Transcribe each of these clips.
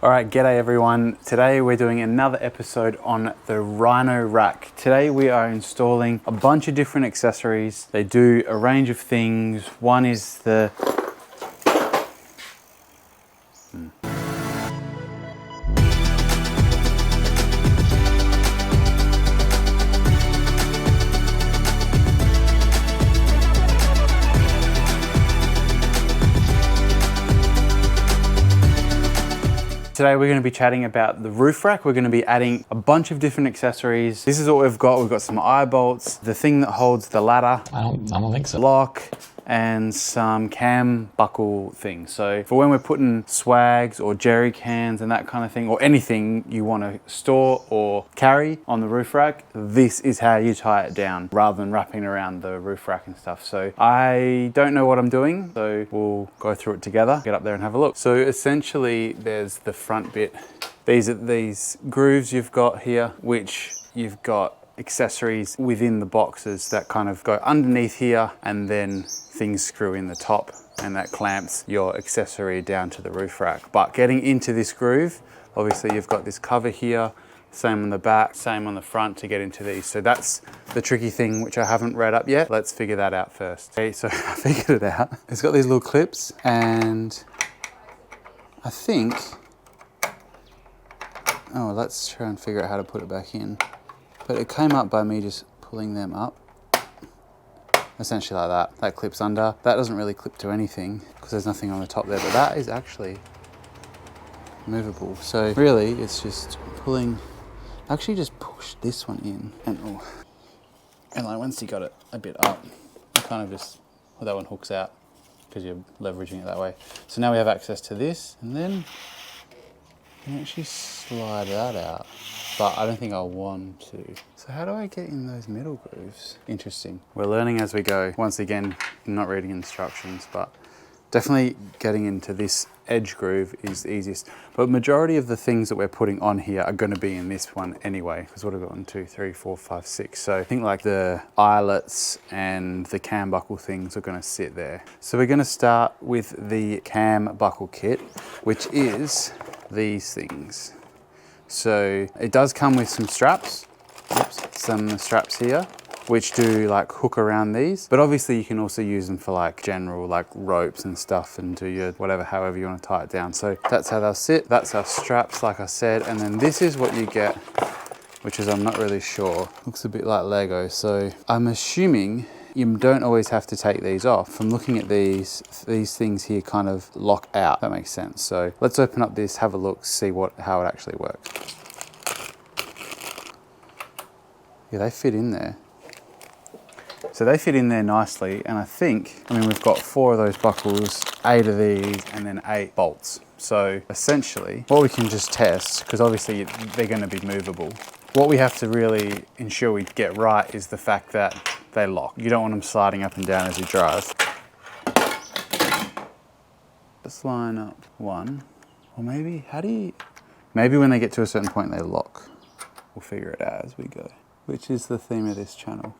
All right, g'day everyone. Today we're doing another episode on the Rhino rack. Today we are installing a bunch of different accessories. They do a range of things. One is the Today we're going to be chatting about the roof rack. We're going to be adding a bunch of different accessories. This is what we've got. We've got some eye bolts, the thing that holds the ladder. I don't think so. Lock, and some cam buckle things. So for when we're putting swags or jerry cans and that kind of thing, or anything you want to store or carry on the roof rack, this is how you tie it down rather than wrapping around the roof rack and stuff. So I don't know what I'm doing, so we'll go through it together, get up there and have a look. So essentially there's the front bit. These are these grooves you've got here, which you've got accessories within the boxes that kind of go underneath here, and then things screw in the top, and that clamps your accessory down to the roof rack. But getting into this groove, obviously you've got this cover here, same on the back, same on the front to get into these. So that's the tricky thing, which I haven't read up yet. Let's figure that out first. Okay, so I figured it out. It's got these little clips, and I think, oh, let's try and figure out how to put it back in. But it came up by me just pulling them up, essentially like that. That clips under. That doesn't really clip to anything because there's nothing on the top there, but that is actually movable. So really it's just pulling, actually just push this one in, and like once you got it a bit up, you kind of just, well, that one hooks out because you're leveraging it that way. So now we have access to this, and then you can actually slide that out. But I don't think I want to. So how do I get in those middle grooves? Interesting. We're learning as we go. Once again, not reading instructions, but definitely getting into this edge groove is the easiest. But majority of the things that we're putting on here are going to be in this one anyway. Because what have we got? 1, 2, 3, 4, 5, 6. So I think like the eyelets and the cam buckle things are going to sit there. So we're going to start with the cam buckle kit, which is these things. So it does come with some straps, some straps here, which do like hook around these, but obviously you can also use them for like general like ropes and stuff and do your whatever, however you want to tie it down. So that's how they'll sit. That's our straps, like I said. And then this is what you get, which is, I'm not really sure. Looks a bit like Lego. So I'm assuming you don't always have to take these off. From looking at these things here kind of lock out. That makes sense. So let's open up this, have a look, see how it actually works. Yeah, they fit in there. So they fit in there nicely, and I think, we've got 4 of those buckles, 8 of these, and then 8 bolts. So essentially, what we can just test, because obviously they're going to be movable, what we have to really ensure we get right is the fact that they lock. You don't want them sliding up and down as you drive. Let's line up one, or maybe, maybe when they get to a certain point they lock. We'll figure it out as we go, which is the theme of this channel.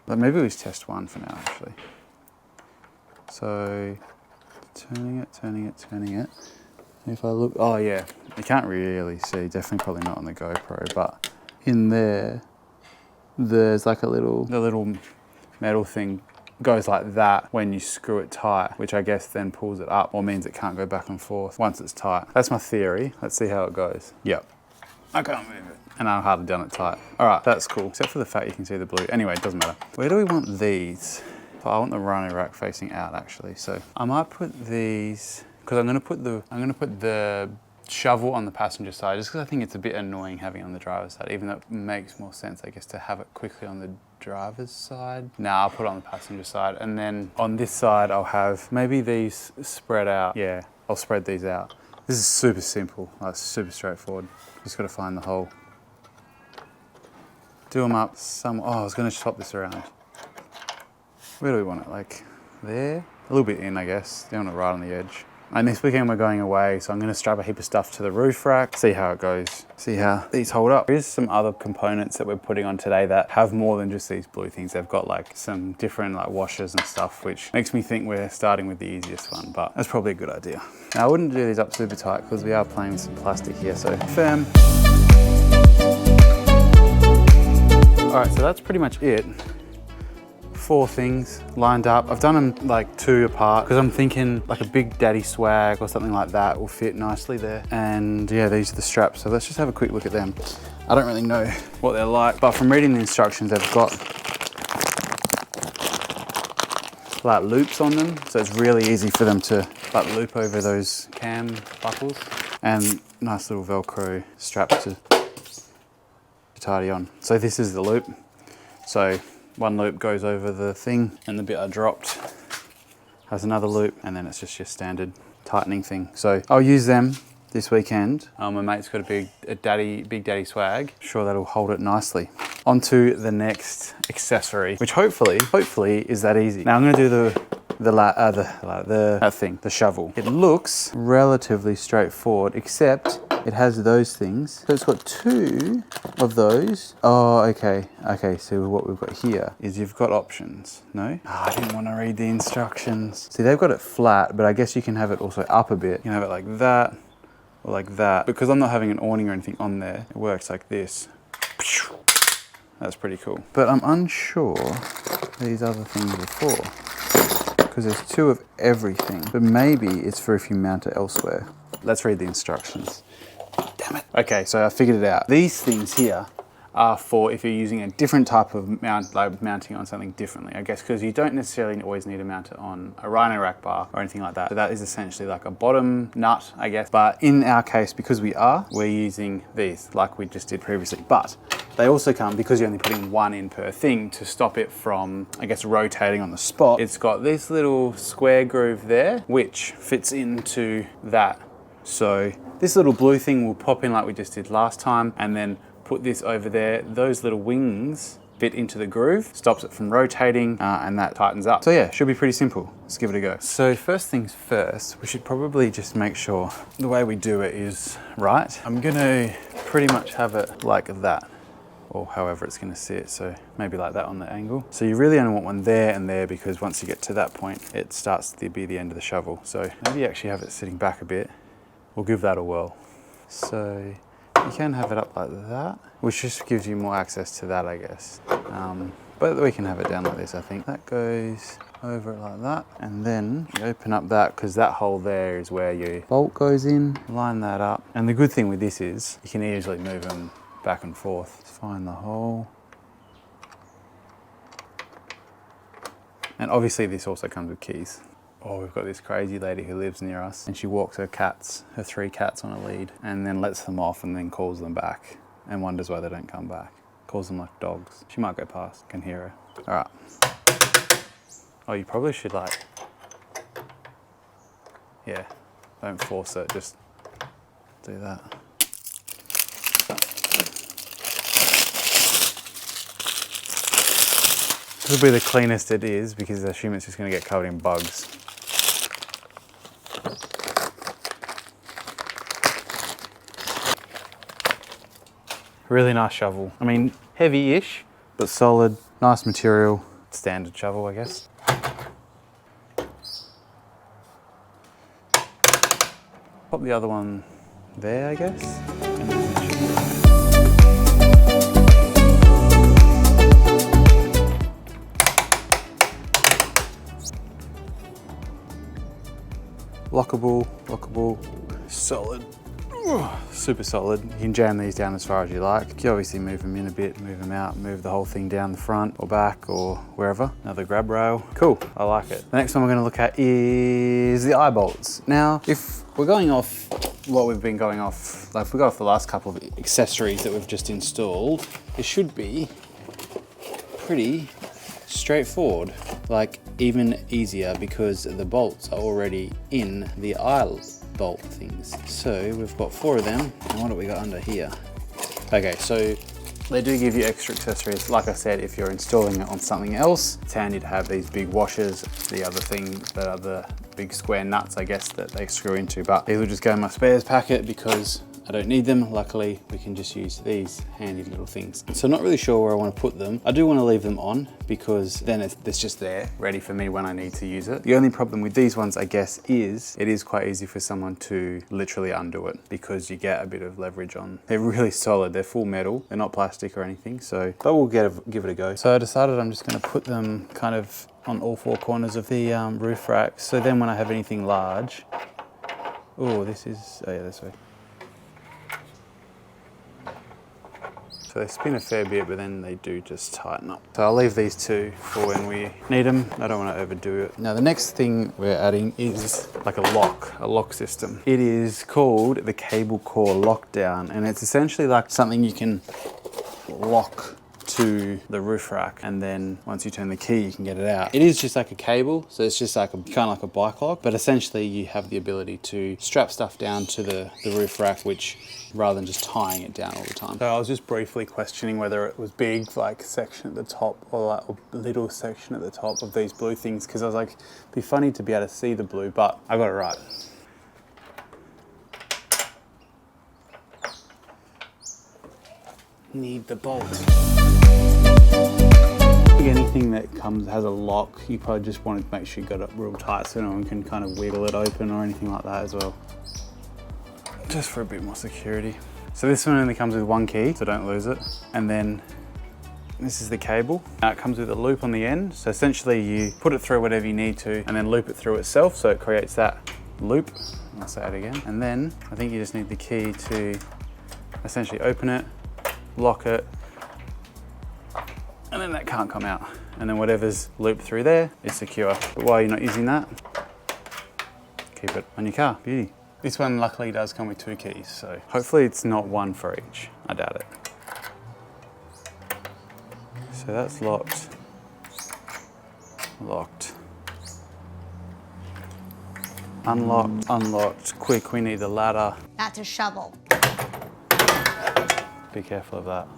But maybe we just test one for now, actually. So, turning it. If I look, oh yeah, you can't really see, definitely probably not on the GoPro, but in there, there's like the little metal thing goes like that when you screw it tight, which I guess then pulls it up or means it can't go back and forth once it's tight. That's my theory. Let's see how it goes. Yep. I can't move it. And I've hardly done it tight. All right, that's cool. Except for the fact you can see the blue. Anyway, it doesn't matter. Where do we want these? Oh, I want the Rhino rack facing out actually. So I might put these, because I'm gonna put the shovel on the passenger side, just because I think it's a bit annoying having it on the driver's side, even though it makes more sense, I guess, to have it quickly on the driver's side. Nah, I'll put it on the passenger side. And then on this side, I'll have maybe these spread out. Yeah, I'll spread these out. This is super simple, like super straightforward. Just gotta find the hole. Do them up some, oh, I was gonna swap this around. Where do we want it? Like there? A little bit in, I guess. Don't want it right on the edge. And this weekend we're going away, so I'm gonna strap a heap of stuff to the roof rack, see how it goes, see how these hold up. Here's some other components that we're putting on today that have more than just these blue things. They've got like some different like washers and stuff, which makes me think we're starting with the easiest one, but that's probably a good idea. Now I wouldn't do these up super tight because we are playing with some plastic here, so firm. All right, so that's pretty much it. 4 things lined up. I've done them like 2 apart because I'm thinking like a Big Daddy swag or something like that will fit nicely there. And yeah, these are the straps. So let's just have a quick look at them. I don't really know what they're like, but from reading the instructions, they've got like loops on them. So it's really easy for them to like loop over those cam buckles, and nice little Velcro straps to tidy on. So this is the loop. So one loop goes over the thing, and the bit I dropped has another loop, and then it's just your standard tightening thing. So I'll use them this weekend. My mate's got a Big Daddy swag. Sure, that'll hold it nicely. On to the next accessory, which hopefully is that easy. Now I'm gonna do the shovel. It looks relatively straightforward, except it has those things. So it's got 2 of those. Oh, okay. Okay, so what we've got here is you've got options. No? Oh, I didn't want to read the instructions. See, they've got it flat, but I guess you can have it also up a bit. You can have it like that or like that. Because I'm not having an awning or anything on there, it works like this. That's pretty cool. But I'm unsure these other things are for, because there's 2 of everything. But maybe it's for if you mount it elsewhere. Let's read the instructions. Damn it. Okay, so I figured it out. These things here are for if you're using a different type of mount, like mounting on something differently, I guess, because you don't necessarily always need to mount it on a Rhino rack bar or anything like that. So that is essentially like a bottom nut, I guess. But in our case, because we're using these like we just did previously. But they also come, because you're only putting 1 in per thing, to stop it from, I guess, rotating on the spot. It's got this little square groove there, which fits into that. So this little blue thing will pop in like we just did last time, and then put this over there. Those little wings fit into the groove, stops it from rotating, and that tightens up. So yeah, should be pretty simple. Let's give it a go. So first things first, we should probably just make sure the way we do it is right. I'm gonna pretty much have it like that, or however it's gonna sit. So maybe like that on the angle. So you really only want one there and there, because once you get to that point, it starts to be the end of the shovel. So maybe actually have it sitting back a bit. We'll give that a whirl. So you can have it up like that, which just gives you more access to that, I guess. But we can have it down like this, I think. That goes over it like that. And then you open up that, because that hole there is where your bolt goes in. Line that up. And the good thing with this is you can easily move them back and forth. Let's find the hole. And obviously this also comes with keys. Oh, we've got this crazy lady who lives near us, and she walks her 3 cats on a lead, and then lets them off and then calls them back and wonders why they don't come back. Calls them like dogs. She might go past, can hear her. All right. Oh, you probably should like, yeah, don't force it, just do that. This will be the cleanest it is, because I assume it's just gonna get covered in bugs. Really nice shovel. I mean, heavy-ish, but solid, nice material. Standard shovel, I guess. Pop the other one there, I guess. Lockable, solid. Super solid. You can jam these down as far as you like. You can obviously move them in a bit, move them out, move the whole thing down the front or back or wherever. Another grab rail. Cool, I like it. The next one we're gonna look at is the eye bolts. Now, if we're going off what we've been going off, like if we go off the last couple of accessories that we've just installed, it should be pretty straightforward. Like even easier, because the bolts are already in the eye bolt things. So we've got 4 of them, and what do we got under here? Okay, so they do give you extra accessories. Like I said, if you're installing it on something else, it's handy to have these big washers. The other thing, the other big square nuts, I guess, that they screw into. But these will just go in my spares packet because I don't need them. Luckily, we can just use these handy little things. So not really sure where I want to put them. I do want to leave them on because then it's just there, ready for me when I need to use it. The only problem with these ones, I guess, is it is quite easy for someone to literally undo it because you get a bit of leverage on. They're really solid. They're full metal. They're not plastic or anything. So, but we'll give it a go. So I decided I'm just going to put them kind of on all four corners of the roof rack. So then when I have anything large, oh, this way. So they spin a fair bit, but then they do just tighten up. So I'll leave these two for when we need them. I don't want to overdo it. Now the next thing we're adding is like a lock system. It is called the Cable Core Lockdown, and it's essentially like something you can lock to the roof rack, and then once you turn the key you can get it out. It is just like a cable, so it's just like kind of like a bike lock, but essentially you have the ability to strap stuff down to the roof rack, which rather than just tying it down all the time. So I was just briefly questioning whether it was big like section at the top or like a little section at the top of these blue things, because I was like, it'd be funny to be able to see the blue, but I got it right. Need the bolt. Anything that has a lock, you probably just want to make sure you got it real tight so no one can kind of wiggle it open or anything like that as well. Just for a bit more security. So this one only comes with one key, so don't lose it. And then this is the cable. Now it comes with a loop on the end. So essentially you put it through whatever you need to and then loop it through itself, so it creates that loop. I'll say it again. And then I think you just need the key to essentially open it, lock it, and then that can't come out. And then whatever's looped through there is secure. But while you're not using that, keep it on your car. Beauty. This one luckily does come with two keys, so hopefully it's not one for each. I doubt it. So that's locked. Locked. Unlocked, unlocked. Quick, we need the ladder. That's a shovel. Be careful of that.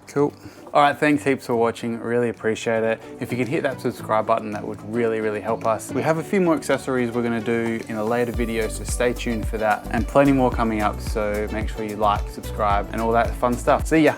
Cool. All right, thanks heaps for watching. Really appreciate it. If you could hit that subscribe button, that would really, really help us. We have a few more accessories we're gonna do in a later video, so stay tuned for that. And plenty more coming up, so make sure you like, subscribe, and all that fun stuff. See ya.